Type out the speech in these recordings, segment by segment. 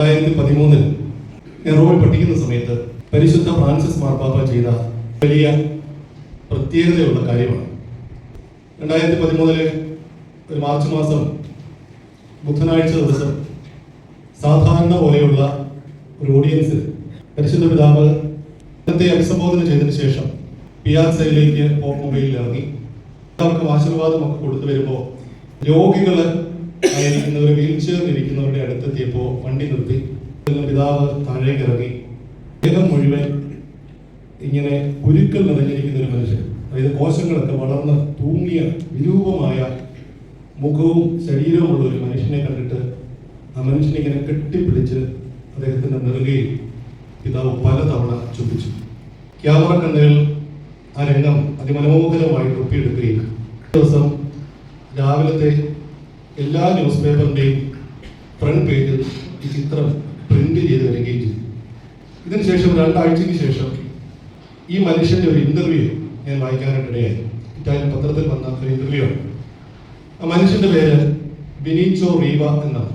2013 ഞാൻ റോമിൽ പഠിക്കുന്ന സമയത്ത് പരിശുദ്ധ ഫ്രാൻസിസ് മാർപ്പാപ്പ ചെയ്ത വലിയ പ്രത്യേകതയുള്ള കാര്യമാണ്. 2013 ഒരു മാർച്ച് മാസം ബുധനാഴ്ച ദിവസം സാധാരണ പോലെയുള്ള ഒരു ഓഡിയൻസിൽ പരിശുദ്ധ പിതാവ് അഭിസംബോധന ചെയ്തതിനു ശേഷം പിയാസയിലേക്ക് പോപ്പ് മൊബൈലിൽ ഇറങ്ങി എല്ലാവർക്കും ആശീർവാദമൊക്കെ കൊടുത്തു വരുമ്പോൾ രോഗികൾ ആയിരിക്കുന്നവർ വീൽ ചെയറിലിരിക്കുന്നവരുടെ അടുത്തെത്തിയപ്പോൾ വണ്ടി നിർത്തി പിതാവ് താഴേക്ക് ഇറങ്ങി ദേഹം മുഴുവൻ ഇങ്ങനെ കുരുക്കൾ നിറഞ്ഞിരിക്കുന്ന ഒരു മനുഷ്യൻ, അതായത് കോശങ്ങളൊക്കെ വളർന്ന് തൂങ്ങിയ വിരൂപമായ മുഖവും ശരീരവുമുള്ള ഒരു മനുഷ്യനെ കണ്ടിട്ട് ആ മനുഷ്യനെ ഇങ്ങനെ കെട്ടിപ്പിടിച്ച് അദ്ദേഹത്തിന്റെ നെറുകയിൽ പിതാവ് പലതവണ ചുംബിച്ചു. ക്യാമറ കണ്ണുകൾ ആ രംഗം അതിമനോഹരമായി ഒപ്പിയെടുക്കുകയും ദിവസം രാവിലത്തെ എല്ലാ ന്യൂസ് പേപ്പറിന്റെയും ഫ്രണ്ട് പേജിൽ ഈ ചിത്രം പ്രിന്റ് ചെയ്ത് വരികയും ചെയ്തു. ഇതിനുശേഷം 2 ആഴ്ചയ്ക്ക് ശേഷം ഈ മനുഷ്യന്റെ ഒരു ഇന്റർവ്യൂ ഞാൻ വായിക്കാനായിട്ടിടയായി. ഇറ്റാലിയൻ പത്രത്തിൽ വന്ന ഒരു ഇന്റർവ്യൂ ആണ്. ആ മനുഷ്യന്റെ പേര് ബെനീച്ചോ റീവ എന്നാണ്.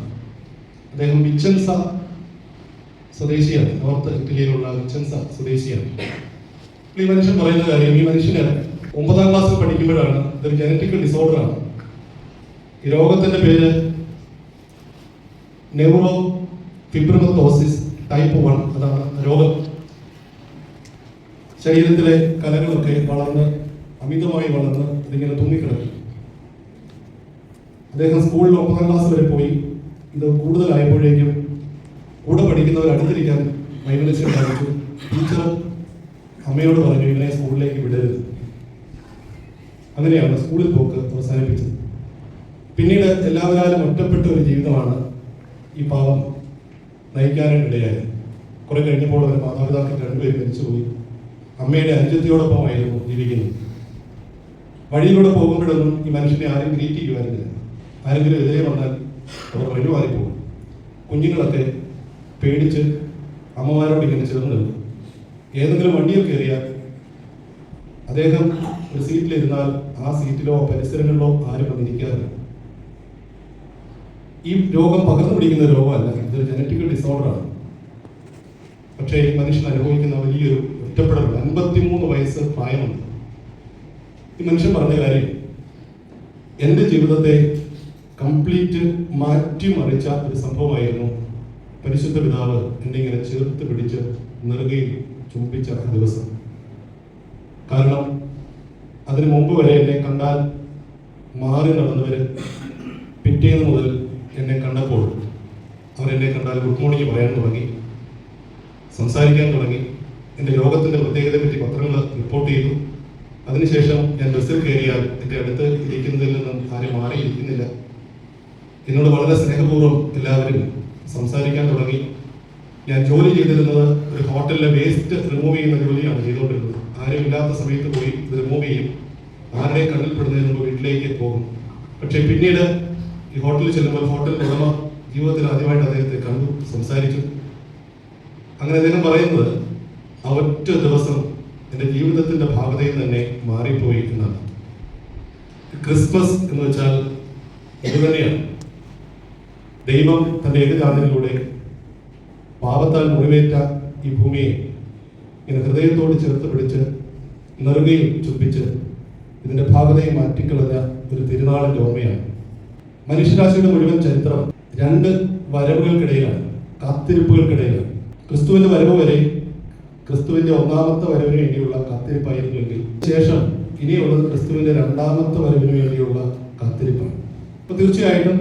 അദ്ദേഹം വിച്ചൻസ സ്വദേശിയാണ്, നോർത്ത് ഇറ്റലിയിലുള്ള വിച്ചൻസ സ്വദേശിയാണ്. ഈ മനുഷ്യൻ പറയുന്ന കാര്യം, ഈ മനുഷ്യന് 9ാം ക്ലാസ്സിൽ പഠിക്കുമ്പോഴാണ് ഇതൊരു ജനറ്റിക്കൽ ഡിസോർഡർ ആണ്. ഈ രോഗത്തിന്റെ പേര് നെവ്രോ ഫിബ്രമത്തോസിസ് ടൈപ്പ് 1. അതാണ് രോഗം. ശരീരത്തിലെ കലകളൊക്കെ അമിതമായി വളർന്ന് ഇതിങ്ങനെ തൂങ്ങിക്കിടക്കും. അദ്ദേഹം സ്കൂളിൽ 9ാം ക്ലാസ് വരെ പോയി. ഇത് കൂടുതലായപ്പോഴേക്കും കൂടെ പഠിക്കുന്നവർ അടുത്തിരിക്കാൻ വൈമനസ്യം കാണിച്ചു. ടീച്ചർ അമ്മയോട് പറഞ്ഞു ഇവനെ സ്കൂളിലേക്ക് വിടരുത്. അങ്ങനെയാണ് സ്കൂളിൽ പോക്ക് അവസാനിപ്പിച്ചത്. പിന്നീട് എല്ലാവരും ഒറ്റപ്പെട്ട ഒരു ജീവിതമാണ് ഈ പാവം നയിക്കാനായിട്ടിടയായത്. കുറെ കഴിഞ്ഞപ്പോൾ അവരുടെ മാതാപിതാക്കൾ 2 പേരും മരിച്ചുപോയി. അമ്മയുടെ അനുജത്തിയോടൊപ്പമായിരുന്നു ജീവിക്കുന്നത്. വഴിയിലൂടെ പോകുമ്പോഴൊന്നും ഈ മനുഷ്യനെ ആരും ഗ്രീറ്റ് ചെയ്യുമായിരുന്നില്ല. ആരെങ്കിലും എതിരെ വന്നാൽ അവർ വഴിമാറിപ്പോകും. കുഞ്ഞുങ്ങളൊക്കെ പേടിച്ച് അമ്മമാരോട് ഇങ്ങനെ ചേർന്ന് നിൽക്കും. ഏതെങ്കിലും വണ്ടിയിൽ കയറിയാൽ അദ്ദേഹം ഒരു സീറ്റിലിരുന്നാൽ ആ സീറ്റിലോ പരിസരങ്ങളിലോ ആരും വന്നിരിക്കാറില്ല. ഈ രോഗം പകർന്നു പിടിക്കുന്ന രോഗമല്ല, ഇതൊരു ജനറ്റിക്കൽ ഡിസോർഡറാണ്. പക്ഷേ ഈ മനുഷ്യൻ അനുഭവിക്കുന്ന വലിയൊരു ഒറ്റപ്പെടൽ. 53 വയസ്സ് പ്രായമുണ്ട്. ഈ മനുഷ്യൻ പറഞ്ഞ കാര്യം, എൻ്റെ ജീവിതത്തെ കംപ്ലീറ്റ് മാറ്റിമറിച്ച ഒരു സംഭവമായിരുന്നു പരിശുദ്ധ പിതാവ് എന്നെ ഇങ്ങനെ ചേർത്ത് പിടിച്ച് നെറുകയിൽ ചുംബിച്ച ദിവസം. കാരണം അതിനു മുമ്പ് വരെ എന്നെ കണ്ടാൽ മാറി നടന്നവര് പിറ്റേന്ന് മുതൽ എന്നെ കണ്ടപ്പോൾ അവരെന്നെ കണ്ടാൽ ഗുഡ് മോർണിംഗ് പറയാൻ തുടങ്ങി, സംസാരിക്കാൻ തുടങ്ങി. എൻ്റെ രോഗത്തിൻ്റെ പ്രത്യേകതയെ പറ്റി പത്രങ്ങൾ റിപ്പോർട്ട് ചെയ്തു. അതിനുശേഷം ഞാൻ ബസ്സിൽ കയറിയാൽ എൻ്റെ അടുത്ത് ഇരിക്കുന്നതിൽ നിന്നും ആരും മാറിയിരിക്കുന്നില്ല. എന്നോട് വളരെ സ്നേഹപൂർവ്വം എല്ലാവരും സംസാരിക്കാൻ തുടങ്ങി. ഞാൻ ജോലി ചെയ്തിരുന്നത് ഒരു ഹോട്ടലിലെ വേസ്റ്റ് റിമൂവ് ചെയ്യുന്ന ജോലിയാണ് ചെയ്തുകൊണ്ടിരുന്നത്. ആരും ഇല്ലാത്ത സമയത്ത് പോയി ഇത് റിമൂവ് ചെയ്യും. ആരുടെ കണ്ണിൽപ്പെടുന്നതിന് മുമ്പ് വീട്ടിലേക്ക് പോകും. പക്ഷെ പിന്നീട് ഈ ഹോട്ടലിൽ ചെല്ലുമ്പോൾ ഹോട്ടൽ ഉടമ ജീവിതത്തിൽ ആദ്യമായിട്ട് അദ്ദേഹത്തെ കണ്ടു, സംസാരിച്ചു. അങ്ങനെ അദ്ദേഹം പറയുന്നത് ആ ഒറ്റ ദിവസം എൻ്റെ ജീവിതത്തിന്റെ ഭാഗതയിൽ തന്നെ മാറിപ്പോയി എന്നാണ്. ക്രിസ്മസ് എന്ന് വെച്ചാൽ ഇത് തന്നെയാണ്. ദൈവം തന്റെ ഏകജാതനിലൂടെ പാപത്താൽ മുറിവേറ്റ ഈ ഭൂമിയെ ഇങ്ങനെ ഹൃദയത്തോട് ചേർത്ത് പിടിച്ച് നെറുകയിൽ ചുംബിച്ച് ഇതിന്റെ ഭാഗതയെ മാറ്റിക്കളഞ്ഞ ഒരു തിരുനാളിന്റെ ഓർമ്മയാണ്. മനുഷ്യരാശിയുടെ മുഴുവൻ ചരിത്രം 2 വരവുകൾക്കിടയിലാണ്, കാത്തിരിപ്പുകൾക്കിടയിലാണ്. ക്രിസ്തുവിന്റെ വരവ് വരെ ക്രിസ്തുവിന്റെ 1ാമത്തെ വരവിന് വേണ്ടിയുള്ള കാത്തിരിപ്പായിരുന്നുവെങ്കിൽ ശേഷം ഇനിയുള്ളത് ക്രിസ്തുവിന്റെ 2ാമത്തെ വരവിന് വേണ്ടിയുള്ള കാത്തിരിപ്പാണ്. അപ്പൊ തീർച്ചയായിട്ടും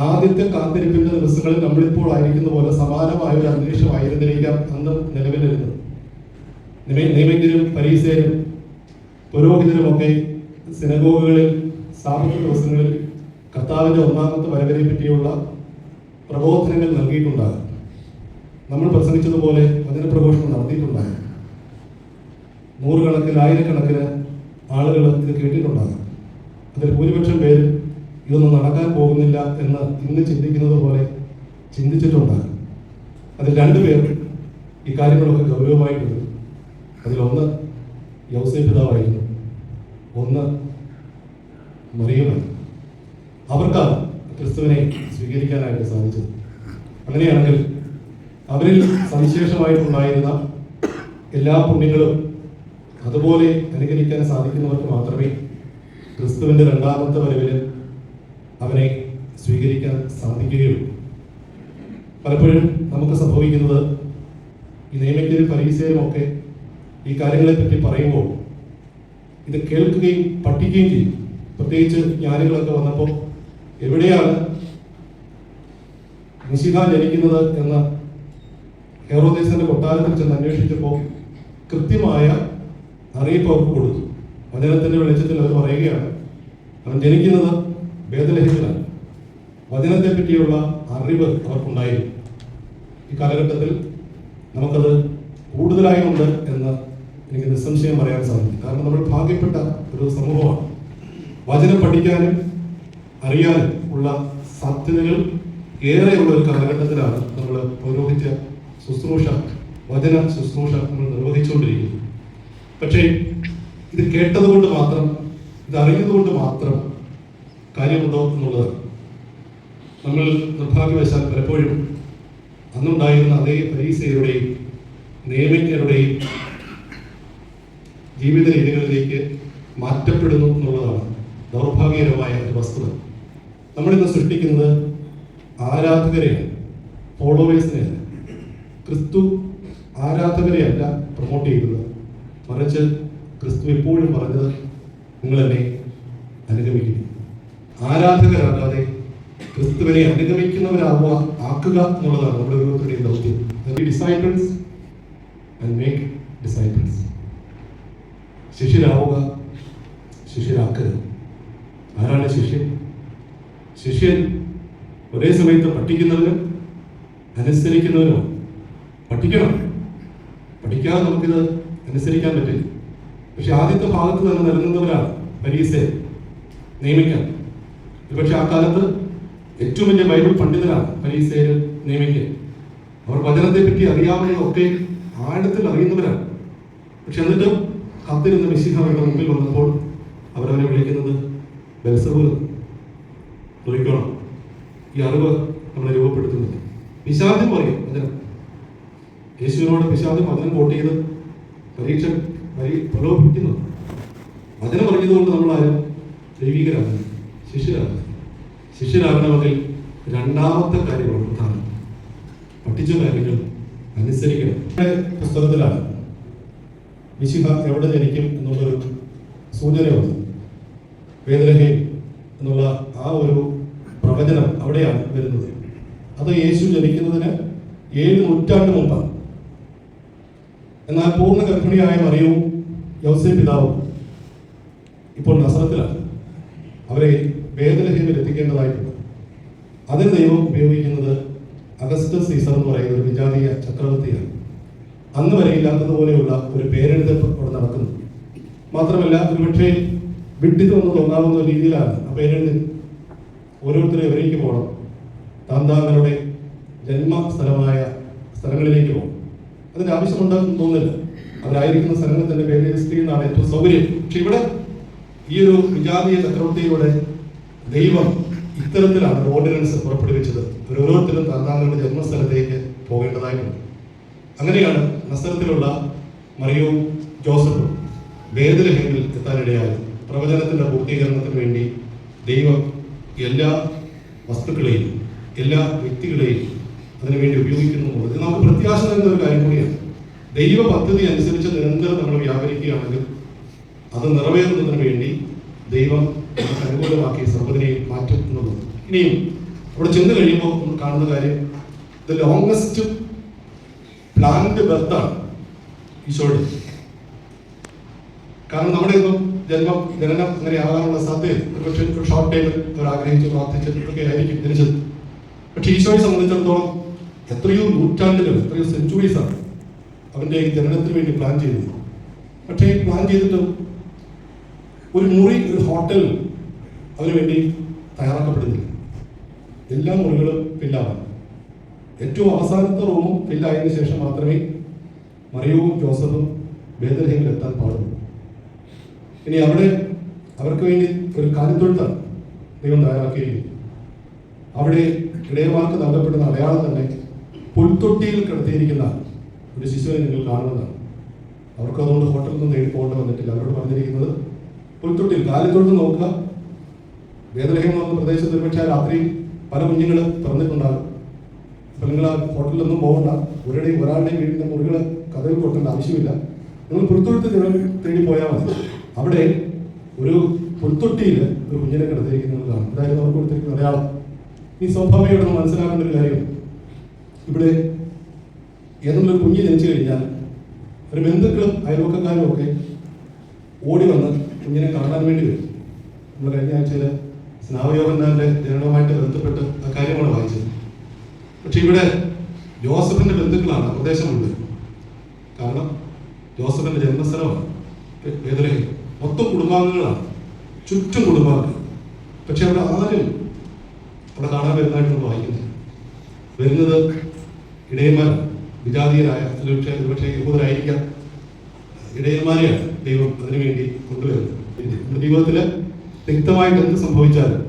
ആദ്യത്തെ കാത്തിരിപ്പിന്റെ ദിവസങ്ങളിൽ നമ്മളിപ്പോൾ ആയിരിക്കുന്ന പോലെ സമാനമായ ഒരു അന്തരീക്ഷമായിരുന്നിരിക്കാം അന്ന് നിലവിലിരുന്നത്. നിയമജ്ഞരും പരീസേരും പുരോഹിതരുമൊക്കെ സിനഗോഗുകളിൽ സാബത്ത് ദിവസങ്ങളിൽ കർത്താവിന്റെ 1ാമത്തെ വരവിനെ പറ്റിയുള്ള പ്രബോധനങ്ങൾ നൽകിയിട്ടുണ്ടാകും. നമ്മൾ പ്രസംഗിച്ചതുപോലെ വചന പ്രഘോഷണം നടത്തിയിട്ടുണ്ടാകും. 100 കണക്കിന് 1000 കണക്കിന് ആളുകൾ ഇത് കേട്ടിട്ടുണ്ടാകും. അതിൽ ഭൂരിപക്ഷം പേരും ഇതൊന്നും നടക്കാൻ പോകുന്നില്ല എന്ന് ഇന്ന് ചിന്തിക്കുന്നത് പോലെ ചിന്തിച്ചിട്ടുണ്ടാകും. അതിൽ 2 പേർ ഈ കാര്യങ്ങളൊക്കെ ഗൗരവമായിട്ടുണ്ട്. അതിലൊന്ന് യൗസേപ്പ് പിതാവായിരുന്നു, ഒന്ന് മറിയമാണ്. അവർക്കാണ് ക്രിസ്തുവിനെ സ്വീകരിക്കാനായിട്ട് സാധിച്ചത്. അങ്ങനെയാണെങ്കിൽ അവരിൽ സവിശേഷമായിട്ടുണ്ടായിരുന്ന എല്ലാ പുണ്യങ്ങളും അതുപോലെ അനുകരിക്കാൻ സാധിക്കുന്നവർക്ക് മാത്രമേ ക്രിസ്തുവിൻ്റെ രണ്ടാമത്തെ വരവിൽ അവനെ സ്വീകരിക്കാൻ സാധിക്കുകയുള്ളൂ. പലപ്പോഴും നമുക്ക് സംഭവിക്കുന്നത് ഈ നിയമജ്ഞരും ഫരീസയരും ഒക്കെ ഈ കാര്യങ്ങളെപ്പറ്റി പറയുമ്പോൾ ഇത് കേൾക്കുകയും പഠിക്കുകയും ചെയ്യും. പ്രത്യേകിച്ച് ജ്ഞാനികളൊക്കെ വന്നപ്പോൾ എവിടെയാണ് മിശിഹ ജനിക്കുന്നത് എന്ന ഹെറോദേസിന്റെ കൊട്ടാരത്തിൽ ചെന്ന് അന്വേഷിച്ചപ്പോൾ കൃത്യമായ അറിയിപ്പ് അവർക്ക് കൊടുത്തു. വചനത്തിന്റെ വെളിച്ചത്തിൽ അവർ പറയുകയാണ്, അവൻ ജനിക്കുന്നത് ബേത്ലഹേമിലാണ്. വചനത്തെ പറ്റിയുള്ള അറിവ് അവർക്കുണ്ടായിരുന്നു. ഈ കാലഘട്ടത്തിൽ നമുക്കത് കൂടുതലായി ഉണ്ട് എന്ന് എനിക്ക് നിസ്സംശയം പറയാൻ സാധിക്കും. കാരണം നമ്മൾ ഭാഗ്യപ്പെട്ട ഒരു സമൂഹമാണ്. വചനം പഠിക്കാനും അറിയാനും ഉള്ള സാധ്യതകൾ ഏറെയുള്ള ഒരു കാലഘട്ടത്തിലാണ് നമ്മൾ പൗരോഹിത്യ ശുശ്രൂഷ, വചന ശുശ്രൂഷ നമ്മൾ നിർവഹിച്ചുകൊണ്ടിരിക്കുന്നത്. പക്ഷേ ഇത് കേട്ടതുകൊണ്ട് മാത്രം, ഇത് അറിഞ്ഞതുകൊണ്ട് മാത്രം കാര്യമുണ്ടോ എന്നുള്ളത് നമ്മൾ നിർഭാഗ്യവശാൽ പലപ്പോഴും അന്നുണ്ടായിരുന്ന അതേ ഫരീസയരുടെയും നിയമജ്ഞരുടെയും ജീവിത രീതികളിലേക്ക് മാറ്റപ്പെടുന്നു എന്നുള്ളതാണ് ദൗർഭാഗ്യകരമായ ഒരു വസ്തുത. നമ്മളിന്ന് സൃഷ്ടിക്കുന്നത് ആരാധകരെയാണ്, ഫോളോവേഴ്സിനെയല്ല. ക്രിസ്തു ആരാധകരെയല്ല പ്രൊമോട്ട് ചെയ്യുന്നത്, മറിച്ച് ക്രിസ്തു എപ്പോഴും പറഞ്ഞത് നിങ്ങൾ എന്നെ അനുഗമിക്കുന്നു. ആരാധകരാകാതെ ക്രിസ്തുവിനെ അനുഗമിക്കുന്നവരാവുക, ആക്കുക എന്നുള്ളതാണ് നമ്മുടെ ഓരോരുത്തരുടെയും ദൗത്യം. Disciples and make disciples. ശിഷ്യരാവുക, ശിഷ്യരാക്കുക. ആരാണ് ശിഷ്യൻ? ശിഷ്യൻ ഒരേ സമയത്ത് പഠിക്കുന്നവനും അനുസരിക്കുന്നവനുമാണ്. പഠിക്കണം, പഠിക്കാതെ നമുക്കിത് അനുസരിക്കാൻ പറ്റില്ല. പക്ഷെ ആദ്യത്തെ ഭാഗത്ത് തന്നെ നിലനിന്നവരാണ് ഫരീസയർ, നിയമിക്കാൻ. പക്ഷെ ആ കാലത്ത് ഏറ്റവും വലിയ ബൈബിൾ പണ്ഡിതരാണ് ഫരീസയർ, നിയമിക്കാൻ. അവർ വചനത്തെ പറ്റി അറിയാവുന്നതൊക്കെ ആഴത്തിൽ അറിയുന്നവരാണ്. പക്ഷെ എന്നിട്ടും കാത്തിരുന്ന മിശിഹ അവരുടെ മുമ്പിൽ വന്നപ്പോൾ അവരവനെ വിളിക്കുന്നത് ബെൽസബൂൽ. നോക്കണം, ഈ അറിവ് നമ്മളെ രൂപപ്പെടുത്തുന്നത്. പിശാചും പറയും വചനം. യേശുവിനോട് പിശാചും വചനം കോട്ട് ചെയ്ത് പരീക്ഷ പ്രലോഭിക്കുന്നത്. വചനം പറഞ്ഞതുകൊണ്ട് നമ്മളാരും ദൈവികരാകുന്നു, ശിഷ്യരാകുന്നു. ശിഷ്യരാകണമെങ്കിൽ രണ്ടാമത്തെ കാര്യമാണ് പ്രധാനം, പഠിച്ച കാര്യങ്ങൾ അനുസരിക്കണം. പുസ്തകത്തിലാണ് മിശിഹ എവിടെ ജനിക്കും എന്നുള്ളൊരു സൂചനയുണ്ട്. ബേത്ലഹേം എന്നുള്ള ആ ഒരു പ്രവചനം അവിടെയാണ് വരുന്നത്. അത് യേശു ജനിക്കുന്നതിന് 7 നൂറ്റാണ്ട് മുമ്പാണ്. എന്നാൽ പൂർണ്ണ ഗർഭിണിയായ മറിയവും യോസേപ്പ് പിതാവും ഇപ്പോൾ നസറത്തിലാണ്. അവരെ ബേത്ലഹേമിൽ എത്തിക്കേണ്ടതായിട്ടുണ്ട്. അതിന് ദൈവം ഉപയോഗിക്കുന്നത് അഗസ്റ്റസ് സീസർ എന്ന് പറയുന്ന ഒരു വിജാതീയ ചക്രവർത്തിയാണ്. അന്ന് വരെ ഇല്ലാത്തതുപോലെയുള്ള ഒരു പേരെഴുതപ്പ് അവിടെ നടക്കുന്നു. മാത്രമല്ല ഒരുപക്ഷെ വിഡ്ഢിത്തമെന്ന് തോന്നാവുന്ന രീതിയിലാണ് ആ പേരെഴുതി. ഓരോരുത്തരും എവിടേക്ക് പോകണം? താന്താങ്ങളുടെ ജന്മസ്ഥലമായ സ്ഥലങ്ങളിലേക്ക് പോകണം. അതിന്റെ ആവശ്യമുണ്ടെന്ന് തോന്നുന്നില്ല. അവരായിരിക്കുന്ന സ്ഥലങ്ങളിൽ തന്നെ പേര് രജിസ്റ്റർ ചെയ്യുന്നതാണ് ഏറ്റവും സൗകര്യം. പക്ഷെ ഇവിടെ ഈ ഒരു വിജാതീയ ചക്രവർത്തിയുടെ ദൈവം ഇത്തരത്തിലാണ് ഓർഡിനൻസ് പുറപ്പെടുവിച്ചത്. ഓരോരുത്തരും താന്താങ്ങളുടെ ജന്മസ്ഥലത്തേക്ക് പോകേണ്ടതായിട്ടുണ്ട്. അങ്ങനെയാണ് നസറത്തിലുള്ള മറിയവും ജോസഫും ബേത്ലഹേമിൽ എത്താനിടയായത്. പ്രവചനത്തിന്റെ പൂർത്തീകരണത്തിന് വേണ്ടി ദൈവം എല്ലാ വസ്തുക്കളെയും എല്ലാ വ്യക്തികളെയും അതിനുവേണ്ടി ഉപയോഗിക്കുന്നു എന്നുള്ളത് നമുക്ക് പ്രത്യാശ നൽകുന്ന ഒരു കാര്യം കൂടിയാണ്. ദൈവ പദ്ധതി അനുസരിച്ച് നിരന്തരം നമ്മൾ വ്യാപരിക്കുകയാണെങ്കിൽ അത് നിറവേറുന്നതിന് വേണ്ടി ദൈവം നമുക്ക് അനുകൂലമാക്കി സർവ്വതിനെയും മാറ്റും എന്നുള്ളത്. ഇനിയും അവിടെ ചെന്ന് കഴിയുമ്പോൾ നമ്മൾ കാണുന്ന കാര്യം ദ ലോങ്സ്റ്റ് പ്ലാൻഡ് ബർത്താണ് ഈശോയുടെ. കാരണം നമ്മുടെ ഒന്നും ജനനം അങ്ങനെ ആകാനുള്ള സാധ്യത പക്ഷേ ഒരു ഷോർട്ട് ടൈമിൽ അവർ ആഗ്രഹിച്ച് പ്രാർത്ഥിച്ചിട്ടൊക്കെ ആയിരിക്കും ജനിച്ചത്. പക്ഷെ ഈശോയെ സംബന്ധിച്ചിടത്തോളം എത്രയോ നൂറ്റാണ്ടുകൾ, എത്രയോ സെഞ്ചുറീസാണ് അവൻ്റെ ജനനത്തിന് വേണ്ടി പ്ലാൻ ചെയ്തത്. പക്ഷേ പ്ലാൻ ചെയ്തിട്ട് ഒരു മുറി, ഒരു ഹോട്ടൽ അതിനു വേണ്ടി തയ്യാറാക്കപ്പെടുന്നില്ല. എല്ലാ മുറികളും ഫില്ലാണ്. ഏറ്റവും അവസാനത്തെ റൂമും ഫില്ലായതിനു ശേഷം മാത്രമേ മറിയവും ജോസഫും ബേത്ലഹേമിൽ എത്താൻ പാടുള്ളൂ. ഇനി അവിടെ അവർക്ക് വേണ്ടി ഒരു കാലിത്തൊഴുത്താണ് ദൈവം തയ്യാറാക്കിയിരിക്കുന്നത്. അവിടെ ഇടയന്മാർക്ക് നൽകപ്പെടുന്ന അടയാളം തന്നെ പുൽത്തൊട്ടിയിൽ കിടത്തിയിരിക്കുന്ന ഒരു ശിശുവിനെ നിങ്ങൾ കാണുന്നതാണ്. അവർക്ക് അതുകൊണ്ട് ഹോട്ടലിൽ നിന്ന് നേടി പോകേണ്ടി വന്നിട്ടില്ല. അവരോട് പറഞ്ഞിരിക്കുന്നത് പുൽത്തൊട്ടിയിൽ കാലിത്തൊഴുത്ത് നോക്കുക. ബേത്ലഹേം എന്ന പ്രദേശത്ത് ഒരുപക്ഷെ രാത്രി പല കുഞ്ഞുങ്ങൾ പിറന്നിട്ടുണ്ടാകും. അപ്പം നിങ്ങൾ ആ ഹോട്ടലിലൊന്നും പോകണ്ട. ഒരാളുടെയും വീടിൻ്റെ മുറികൾ കഥകൾ കൊട്ടേണ്ട ആവശ്യമില്ല. നിങ്ങൾ പുൽത്തൊഴുത്ത് തേടി പോയാൽ മതി. അവിടെ ഒരു പുൽത്തൊട്ടിയിൽ ഒരു കുഞ്ഞിനെ കിടത്തിയിരിക്കുന്നത് കാണും. അതായത് അവർക്ക് കൊടുത്തിരിക്കുന്ന അടയാളം. ഈ സ്വാഭാവികമായിട്ട് മനസ്സിലാക്കേണ്ട ഒരു കാര്യം, ഇവിടെ ഏതെങ്കിലും ഒരു കുഞ്ഞ് ജനിച്ചു കഴിഞ്ഞാൽ ഒരു ബന്ധുക്കളും അയൽവക്കക്കാരും ഒക്കെ ഓടി വന്ന് കുഞ്ഞിനെ കാണാൻ വേണ്ടി വരും. നമ്മൾ കഴിഞ്ഞ ആഴ്ചയിൽ സ്നാവയോഹന്നാന്റെ ജനനവുമായിട്ട് ബന്ധപ്പെട്ട് ആ കാര്യമാണ് വായിച്ചത്. പക്ഷെ ഇവിടെ ജോസഫിന്റെ ബന്ധുക്കളാണ് പ്രദേശമുള്ളത്. കാരണം ജോസഫിന്റെ ജന്മസ്ഥലമാണ് ബേത്ലഹേം. മൊത്തം കുടുംബാംഗങ്ങളാണ്, ചുറ്റും കുടുംബാംഗങ്ങൾ. പക്ഷെ അവിടെ ആരും അവിടെ കാണാൻ വരുന്നതായിട്ട് നമ്മൾ വായിക്കുന്നത്. വരുന്നത് ഇടയന്മാരാണ്, വിജാതീയരായ ഒരുപക്ഷെ യഹൂദരായിരിക്കാം. ഇടയന്മാരെയാണ് ദൈവം അതിനുവേണ്ടി കൊണ്ടുവരുന്നത്. നമ്മുടെ ജീവിതത്തിൽ വ്യക്തമായിട്ട് എന്ത് സംഭവിച്ചാലും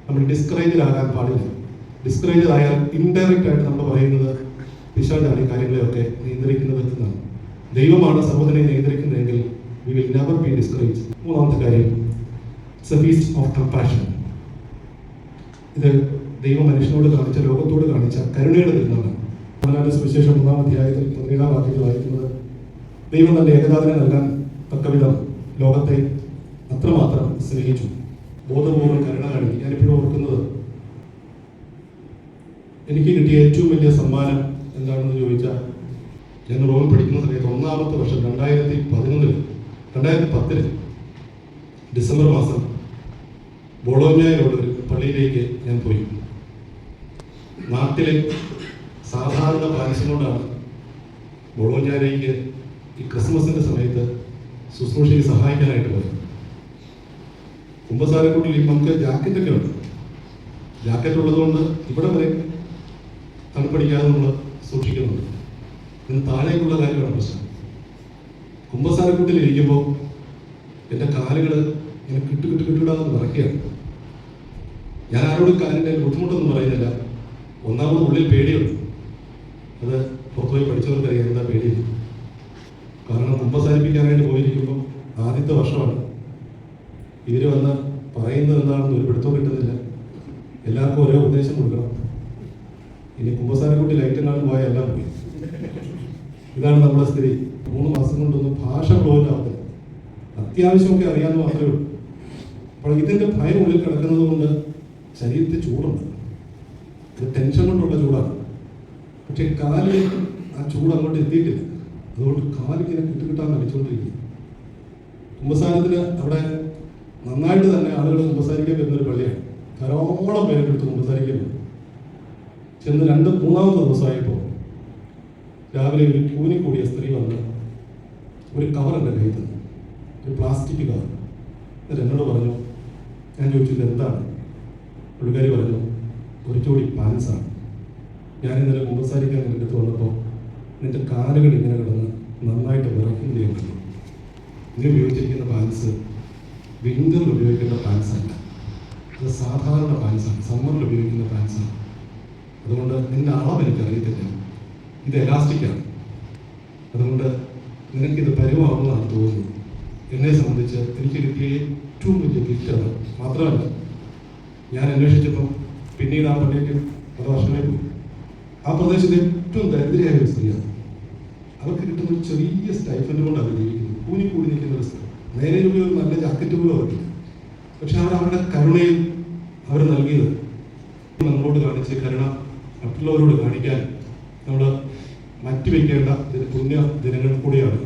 നമ്മൾ ഡിസ്കറേജ് ആകാൻ പാടില്ല. ഡിസ്കറേജ് ആയാൽ ഇൻഡയറക്റ്റ് ആയിട്ട് നമ്മൾ പറയുന്നത് പിശാചാണ് ഈ കാര്യങ്ങളെയൊക്കെ നിയന്ത്രിക്കുന്നത് എന്നാണ്. ദൈവമാണ് സർവ്വതിനെ നിയന്ത്രിക്കുന്നതെങ്കിൽ we will never be discouraged. മൂന്നാമത്തെ കാര്യം, it's a feast of compassion. ഇത് ദൈവം മനുഷ്യനോട് കാണിച്ച, ലോകത്തോട് കാണിച്ച കരുണയുടെ തിരുനാളാണ്. യോഹന്നാന്റെ സുവിശേഷം 1-ാം അധ്യായത്തിൽ 17-ാം വാക്യത്തിൽ വായിക്കുന്നത്, ദൈവം തന്റെ ഏകജാതനെ നൽകാൻ തക്കവിധം ലോകത്തെ അത്രമാത്രം സ്നേഹിച്ചു, ബോധപൂർവ്വം കരുണ കാണിക്കും. ഞാനിപ്പോഴും ഓർക്കുന്നത്, എനിക്ക് കിട്ടിയ ഏറ്റവും വലിയ സമ്മാനം എന്താണെന്ന് ചോദിച്ചാൽ, ഞാൻ റോമിൽ പഠിക്കുന്ന സമയത്ത് 1-ാമത്തെ വർഷം 2010 ഡിസംബർ മാസം ബൊളോഞ്ഞയിലുള്ള ഒരു പള്ളിയിലേക്ക് ഞാൻ പോയി. നാട്ടിലെ സാധാരണ പായസം കൊണ്ടാണ് ബൊളോഞ്ഞയിലേക്ക് ഈ ക്രിസ്മസിന്റെ സമയത്ത് ശുശ്രൂഷയ്ക്ക് സഹായിക്കാനായിട്ട് പോയത്. കുമ്പസാരക്കൂട്ടിൽ നമുക്ക് ജാക്കറ്റൊക്കെ ഉണ്ട്. ജാക്കറ്റ് ഉള്ളതുകൊണ്ട് ഇവിടെ വരെ തണുപ്പടിക്കാതെ നമ്മൾ സൂക്ഷിക്കുന്നുണ്ട്. ഇതിന് താഴേക്കുള്ള കാര്യമാണ് പ്രശ്നം. കുമ്പസാരക്കൂട്ടിൽ ഇരിക്കുമ്പോൾ എൻ്റെ കാലുകൾ ഇങ്ങനെ കിട്ടുകിടാന്ന് വിറയ്ക്കുകയാണ്. ഞാൻ ആരോടും കാലിൻ്റെ ബുദ്ധിമുട്ടൊന്നും പറയുന്നില്ല. ഒന്നാമത് ഉള്ളിൽ പേടിയുണ്ട്. അത് പുറത്തുപോയി പഠിച്ചവർക്കറിയാം എന്താ പേടി. കാരണം കുമ്പസാരിപ്പിക്കാനായിട്ട് പോയിരിക്കുമ്പോൾ ആദ്യത്തെ വർഷമാണ്. ഇവർ വന്ന് പറയുന്നത് എന്താണെന്ന് ഒരു പിടുത്തവും കിട്ടുന്നില്ല. എല്ലാവർക്കും ഓരോ ഉപദേശം കൊടുക്കണം. ഇനി കുമ്പസാരക്കുട്ടി ലൈറ്റും കാണാൻ പോയാൽ എല്ലാം പോയി. ഇതാണ് നമ്മുടെ സ്ഥിതി. 3 മാസം കൊണ്ടൊന്നും ഭാഷ ഫ്ലോയിൽ ആവത്തില്ല. അത്യാവശ്യമൊക്കെ അറിയാമെന്ന് മാത്രമേ ഉള്ളൂ. അപ്പോൾ ഇതിൻ്റെ ഭയം ഉള്ളിൽ കിടക്കുന്നത് കൊണ്ട് ശരീരത്തിൽ ചൂടുണ്ട്. ഇത് ടെൻഷൻ കൊണ്ടുള്ള ചൂടാണ്. പക്ഷെ കാലിലേക്ക് ആ ചൂട് അങ്ങോട്ട് എത്തിയിട്ടില്ല. അതുകൊണ്ട് കാലിങ്ങനെ കിട്ടാൻ അടിച്ചുകൊണ്ടിരിക്കുന്നു. കുമ്പസാരത്തിന് അവിടെ നന്നായിട്ട് തന്നെ ആളുകൾ കുമ്പസാരിക്കാൻ വരുന്നൊരു പള്ളിയാണ്. ധാരാളം പേരെടുത്ത് കുമ്പസാരിക്കാൻ വരും. ചെന്ന് 2-3-ാമത്തെ ദിവസമായപ്പോൾ രാവിലെ ഒരു കൂനിക്കൂടിയ സ്ത്രീ വന്ന് ഒരു കവർ എൻ്റെ കയ്യിൽ തന്നു, ഒരു പ്ലാസ്റ്റിക് കവർ. എന്നിട്ട് എന്നോട് പറഞ്ഞു, ഞാൻ ചോദിച്ചു ഇത് എന്താണ്? പുള്ളിക്കാരി പറഞ്ഞു, ഒരു ജോഡി പാൻസാണ്. ഞാൻ ഇന്നലെ കുമ്പസാരിക്കാൻ എടുത്ത് വന്നപ്പോൾ നിന്റെ കാലുകൾ ഇങ്ങനെ കിടന്ന് നന്നായിട്ട് വിറയ്ക്കുന്നത് ഞാൻ കണ്ടു. നീ ഉപയോഗിച്ചിരിക്കുന്ന പാൻസ് വിൻ്ററിൽ ഉപയോഗിക്കേണ്ട പാൻസല്ല, അത് സാധാരണ പാൻസാണ്, സമ്മറിൽ ഉപയോഗിക്കുന്ന പാൻസാണ്. അതുകൊണ്ട് നിന്റെ അളവ് എനിക്കറിയത്തില്ല, ഇത് എലാസ്റ്റിക്കാണ്. അതുകൊണ്ട് നിനക്കിത് പരുവാകുന്നതാണ് തോന്നുന്നത്. എന്നെ സംബന്ധിച്ച് എനിക്ക് കിട്ടിയ ഏറ്റവും വലിയ ഗിഫ്റ്റാണ്. മാത്രമല്ല, ഞാൻ അന്വേഷിച്ചപ്പോൾ പിന്നീട് ആ പള്ളിക്ക് പല വർഷങ്ങളെ പോയി. ആ പ്രദേശത്തെ ഏറ്റവും ദരിദ്രയായ ഒരു സ്ത്രീയാണ്. അവർക്ക് കിട്ടുന്ന ഒരു ചെറിയ സ്റ്റൈഫൻഡ് കൊണ്ട് അവർ ജീവിക്കുന്നത്. കൂടി നിൽക്കുന്ന ഒരു സ്ത്രീ. നേരെ ഒരു നല്ല ജാക്കറ്റ് പോലും അവർക്കില്ല. പക്ഷെ അവരുടെ കരുണയിൽ അവർ നൽകിയത്, നമ്മളോട് കാണിച്ച കരുണ മറ്റുള്ളവരോട് കാണിക്കാൻ നമ്മൾ മാറ്റിവെക്കേണ്ട പുണ്യ ദിനങ്ങൾ കൂടിയാണ്.